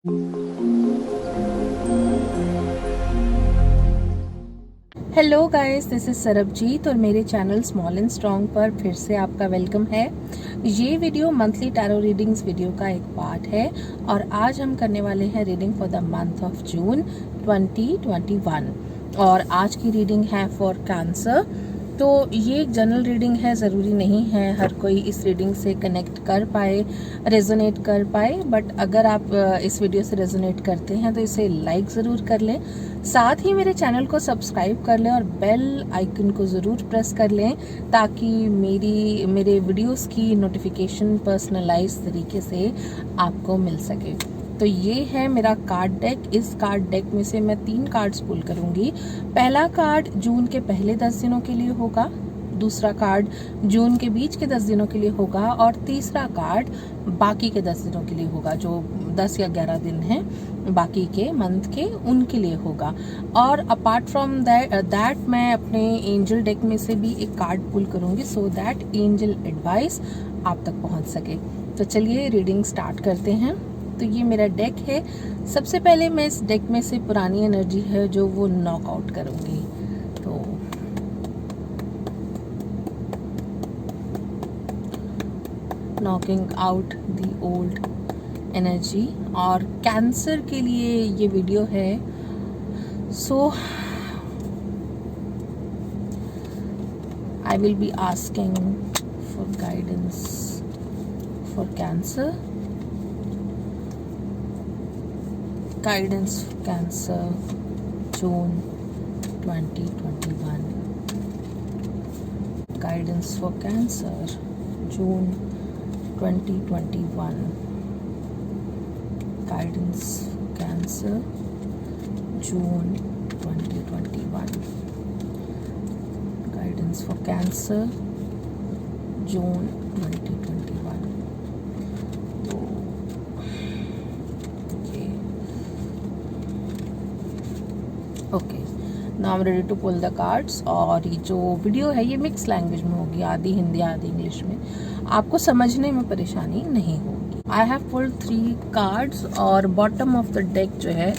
Hello guys, this is Sarabjit और मेरे channel small and strong पर फिर से आपका वेलकम है। ये video monthly tarot readings video का एक पार्ट है और आज हम करने वाले हैं reading for the month of June 2021 और आज की रीडिंग है फॉर कैंसर। तो ये एक जनरल रीडिंग है, ज़रूरी नहीं है हर कोई इस रीडिंग से कनेक्ट कर पाए, रेजोनेट कर पाए, बट अगर आप इस वीडियो से रेजोनेट करते हैं तो इसे लाइक ज़रूर कर लें, साथ ही मेरे चैनल को सब्सक्राइब कर लें और बेल आइकन को ज़रूर प्रेस कर लें ताकि मेरे वीडियोस की नोटिफिकेशन पर्सनलाइज तरीके से आपको मिल सके। तो ये है मेरा कार्ड डेक। इस कार्ड डेक में से मैं 3 कार्ड्स पुल करूंगी। पहला कार्ड जून के पहले 10 दिनों के लिए होगा, दूसरा कार्ड जून के बीच के 10 दिनों के लिए होगा और तीसरा कार्ड बाकी के 10 दिनों के लिए होगा, जो 10 या 11 दिन हैं बाकी के मंथ के, उनके लिए होगा। और अपार्ट फ्रॉम दैट मैं अपने एंजल डेक में से भी एक कार्ड पुल करूंगी सो दैट एंजल एडवाइस आप तक पहुंच सके। तो चलिए रीडिंग स्टार्ट करते हैं। तो ये मेरा डेक है। सबसे पहले मैं इस डेक में से पुरानी एनर्जी है जो वो नॉक आउट करूंगी। तो knocking out the old energy. और कैंसर के लिए ये वीडियो है। So I will be asking for guidance for cancer. Guidance for Cancer, June 2021. Guidance for Cancer, June 2021. Guidance for Cancer, June 2021. Guidance for Cancer, June 2021. Okay, now I am ready to pull the cards. और ये जो video है ये mix language में होगी, आधी हिंदी आधी English में, आपको समझने में परेशानी नहीं होगी। आई हैव पुल्ड 3 कार्ड्स और बॉटम ऑफ द डेक जो है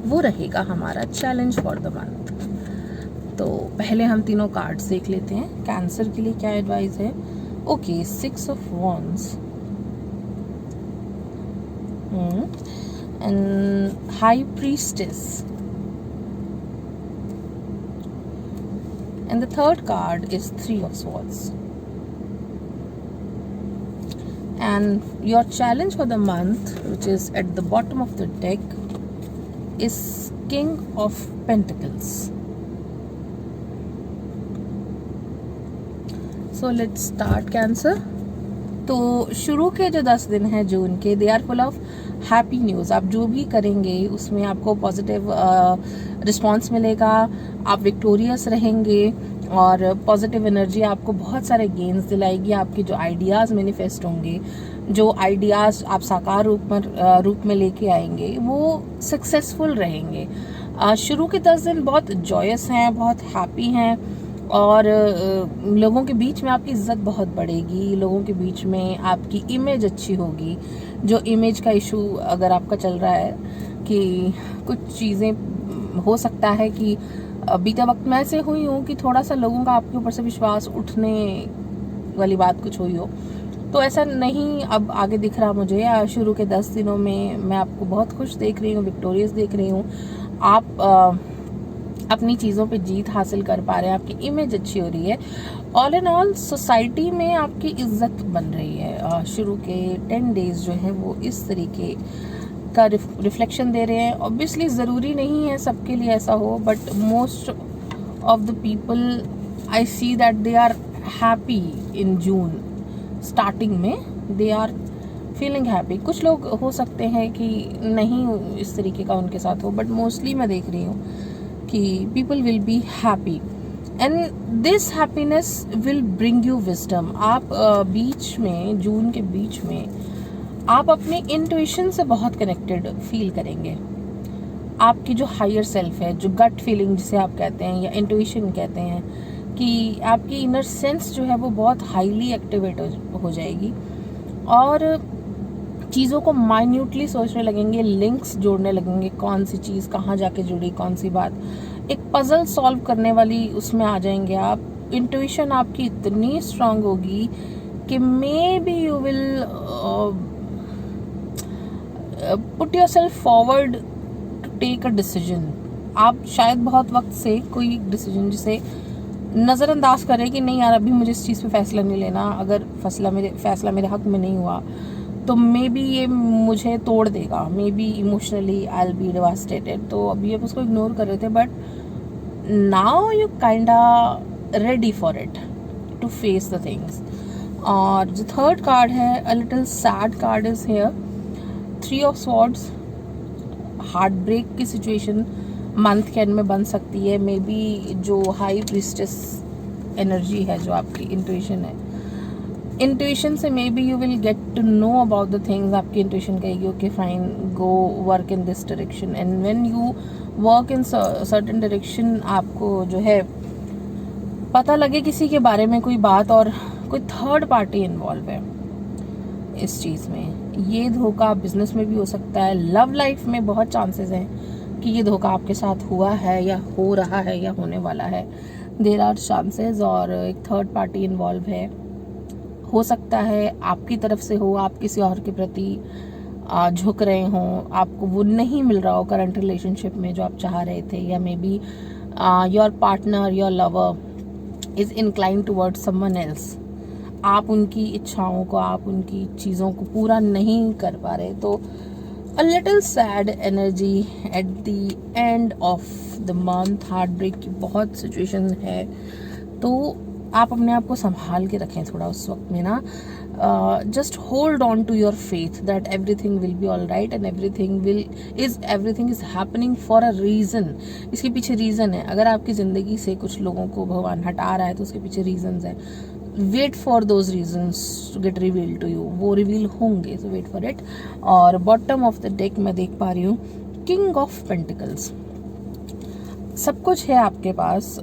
वो रहेगा हमारा चैलेंज फॉर द मंथ। तो पहले हम तीनों कार्ड्स देख लेते हैं, कैंसर के लिए क्या एडवाइस है। Okay, 6 of wands and high priestess. And the third card is 3 of Swords. And your challenge for the month, which is at the bottom of the deck, is King of Pentacles. So let's start Cancer. तो शुरू के जो 10 दिन हैं June के, they are full of happy news. आप जो भी करेंगे उसमें आपको पॉजिटिव रिस्पॉन्स मिलेगा, आप विक्टोरियस रहेंगे और पॉजिटिव एनर्जी आपको बहुत सारे गेन्स दिलाएगी। आपके जो आइडियाज़ मैनिफेस्ट होंगे, जो आइडियाज़ आप साकार रूप में लेके आएंगे, वो सक्सेसफुल रहेंगे। शुरू के 10 दिन बहुत जॉयस हैं, बहुत हैप्पी हैं और लोगों के बीच में आपकी इज्जत बहुत बढ़ेगी, लोगों के बीच में आपकी इमेज अच्छी होगी। जो इमेज का इशू अगर आपका चल रहा है कि कुछ चीज़ें हो सकता है कि बीते वक्त में ऐसे हुई हो कि थोड़ा सा लोगों का आपके ऊपर से विश्वास उठने वाली बात कुछ हुई हो, तो ऐसा नहीं अब आगे दिख रहा मुझे। शुरू के 10 दिनों में मैं आपको बहुत खुश देख रही हूँ, विक्टोरियस देख रही हूँ। आप अपनी चीज़ों पे जीत हासिल कर पा रहे हैं, आपकी इमेज अच्छी हो रही है। ऑल इन ऑल सोसाइटी में आपकी इज्जत बन रही है। शुरू के 10 डेज जो है वो इस तरीके का रिफ्लेक्शन दे रहे हैं। ऑब्वियसली ज़रूरी नहीं है सबके लिए ऐसा हो, but most of the people I see that they are happy in June. Starting में दे आर फीलिंग हैप्पी। कुछ लोग हो सकते हैं कि नहीं इस तरीके का उनके साथ हो, बट मोस्टली मैं देख रही हूँ कि people will be happy and this happiness will bring you wisdom. आप बीच में, जून के बीच में आप अपने इंट्यूशन से बहुत कनेक्टेड फील करेंगे। आपकी जो हायर सेल्फ है, जो गट फीलिंग जिसे आप कहते हैं या इंट्यूशन कहते हैं, कि आपकी इनर सेंस जो है वो बहुत हाईली एक्टिवेट हो जाएगी और चीज़ों को माइन्यूटली सोचने लगेंगे, लिंक्स जोड़ने लगेंगे, कौन सी चीज़ कहाँ जाके जुड़ी, कौन सी बात, एक पजल सॉल्व करने वाली उसमें आ जाएंगे आप। इंट्यूशन आपकी इतनी स्ट्रांग होगी कि maybe you will put yourself forward to take a decision. आप शायद बहुत वक्त से कोई डिसीजन जिसे नज़रअंदाज करें कि नहीं यार अभी मुझे इस चीज़ पे फैसला नहीं लेना, अगर फैसला मेरे हक में नहीं हुआ तो मे बी ये मुझे तोड़ देगा, maybe emotionally I will be devastated, तो अभी आप उसको इग्नोर कर रहे थे, but now you kinda ready for it to face the things. और जो थर्ड कार्ड है, a little sad card is here, 3 of swords. Heartbreak की सिचुएशन मंथ के एंड में बन सकती है। मे बी जो हाई प्रीस्टेस एनर्जी है, जो आपकी इंट्यूशन है, इंट्यूशन से maybe you will get to know about the things. आपकी इंट्यूशन कहेगी okay fine, go work in this direction, and when you work in certain direction, आपको जो है पता लगे किसी के बारे में कोई बात और कोई थर्ड पार्टी इन्वॉल्व है इस चीज़ में। ये धोखा बिजनेस में भी हो सकता है, लव लाइफ में बहुत चांसेस हैं कि ये धोखा आपके साथ हुआ है या हो रहा है या होने वाला है। देयर आर चांसेस, और एक थर्ड पार्टी इन्वॉल्व है। हो सकता है आपकी तरफ से हो, आप किसी और के प्रति झुक रहे हों, आपको वो नहीं मिल रहा हो करंट रिलेशनशिप में जो आप चाह रहे थे, या may be your partner, your lover is incline towards someone else. आप उनकी इच्छाओं को, आप उनकी चीज़ों को पूरा नहीं कर पा रहे, तो a little sad energy at the end of the month. Heartbreak की बहुत सिचुएशन है, तो आप अपने आप को संभाल के रखें थोड़ा उस वक्त में ना। Just hold on to your faith that everything will be all right, and everything is happening for a reason. इसके पीछे रीज़न है। अगर आपकी ज़िंदगी से कुछ लोगों को भगवान हटा रहा है तो उसके पीछे रीजंस है। Wait for those reasons to get reveal to you, वो रिवील होंगे, सो वेट फॉर इट। और बॉटम ऑफ द डेक मैं देख पा रही हूँ किंग ऑफ पेंटिकल्स। सब कुछ है आपके पास,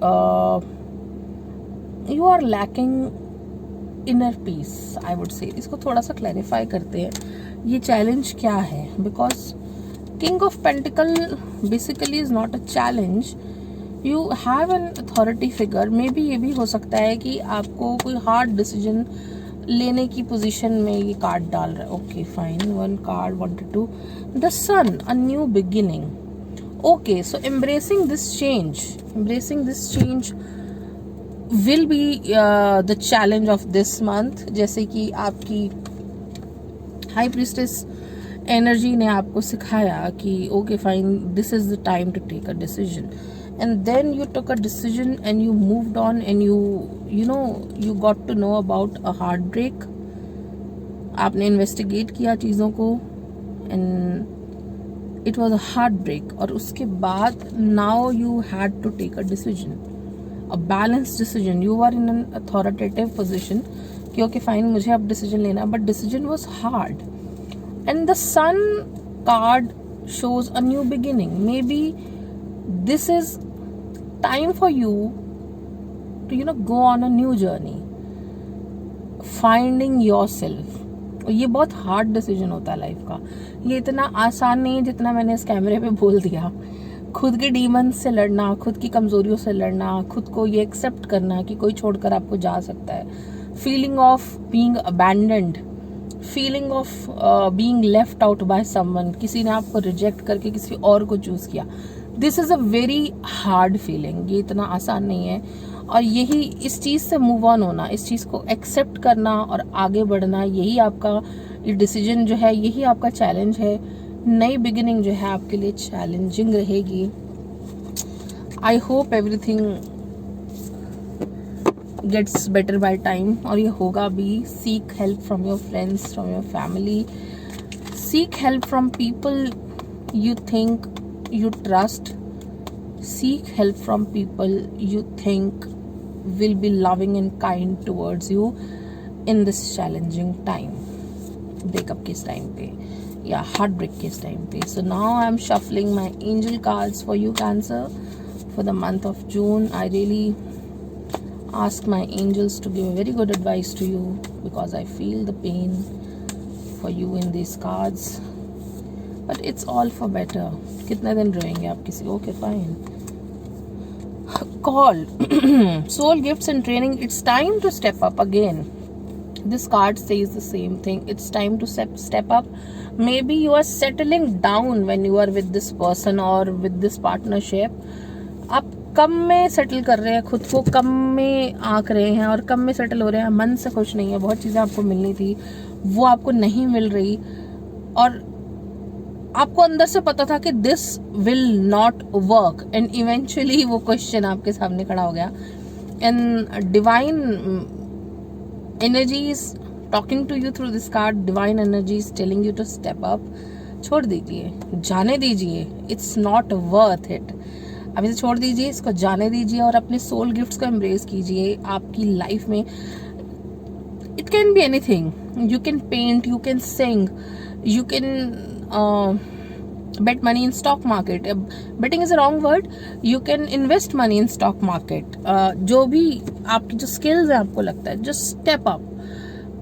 you are lacking inner peace, I would say. इसको थोड़ा सा क्लैरिफाई करते हैं, ये चैलेंज क्या है, because king of pentacle basically is not a challenge. You have an authority figure. May be ये भी हो सकता है कि आपको कोई हार्ड डिसीजन लेने की पोजीशन में ये कार्ड डाल रहा है। Okay fine, one card wanted to the sun, a new beginning. Okay, so embracing this change will be the challenge of this month. जैसे कि आपकी हाई प्रीस्टेस एनर्जी ने आपको सिखाया कि okay fine, this is the time to take a decision, and then you took a decision and you moved on, and you got to know about a heartbreak. आपने investigate किया चीज़ों को, and it was a heartbreak, और उसके बाद now you had to take a decision, a balanced decision. You were in an authoritative position कि okay fine, मुझे अब decision लेना, but decision was hard. And the sun card shows a new beginning. Maybe this is time for you to go on a new journey, finding yourself. और ये बहुत hard decision होता है life का, ये इतना आसान नहीं है जितना मैंने इस कैमरे पे बोल दिया। खुद के डीमंस से लड़ना, खुद की कमजोरियों से लड़ना, खुद को ये एक्सेप्ट करना कि कोई छोड़कर आपको जा सकता है, feeling of being abandoned, feeling of being left out by someone, किसी ने आपको रिजेक्ट करके किसी और को चूज किया। This is a very hard feeling, ये इतना आसान नहीं है। और यही इस चीज़ से मूव ऑन होना, इस चीज़ को एक्सेप्ट करना और आगे बढ़ना, यही आपका ये डिसीजन जो है, यही आपका चैलेंज है। नई बिगिनिंग जो है आपके लिए चैलेंजिंग रहेगी। I hope everything gets better by time, और ये होगा भी। Seek help from your friends, from your family, seek help from people you think you trust, seek help from people you think will be loving and kind towards you in this challenging time, breakup के time पे या heart break के time पे। So now I'm shuffling my angel cards for you Cancer for the month of June. I really ask my angels to give a very good advice to you because I feel the pain for you in these cards, but it's all for better. कितने दिन रोएंगे आप किसी? Okay, fine. Call. Soul gifts and training. It's time to step up again. This card says the same thing. It's time to step up. Maybe you are settling down when you are with this person or with this partnership. आप कम में settle कर रहे हैं खुद को, कम में आंक रहे हैं और कम में सेटल हो रहे हैं, मन से खुश नहीं है। बहुत चीज़ें आपको मिलनी थी वो आपको नहीं मिल रही, और आपको अंदर से पता था कि this will not work, and eventually वो क्वेश्चन आपके सामने खड़ा हो गया। And divine energies talking to you through this card, divine energies telling you to step up. छोड़ दीजिए, जाने दीजिए, इट्स नॉट वर्थ इट। अब इसे छोड़ दीजिए, इसको जाने दीजिए और अपने सोल गिफ्ट्स को एम्ब्रेस कीजिए। आपकी लाइफ में it can be anything, you can paint, you can sing, you can bet money in stock market. Betting is a wrong word. You can invest money in stock market. जो भी आपकी जो skills है आपको लगता है, just step up,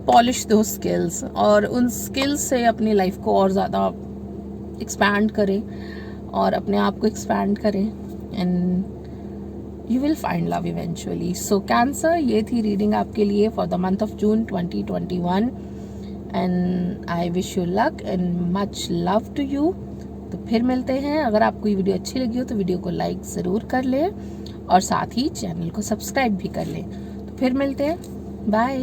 polish those skills, और उन skills से अपनी life को और ज़्यादा expand करें और अपने आप को expand करें, and you will find love eventually. So Cancer, ये थी reading आपके लिए for the month of June 2021, and I wish you luck and much love to you. तो फिर मिलते हैं। अगर आपको ये वीडियो अच्छी लगी हो तो वीडियो को लाइक ज़रूर कर लें और साथ ही चैनल को सब्सक्राइब भी कर लें। तो फिर मिलते हैं, बाय।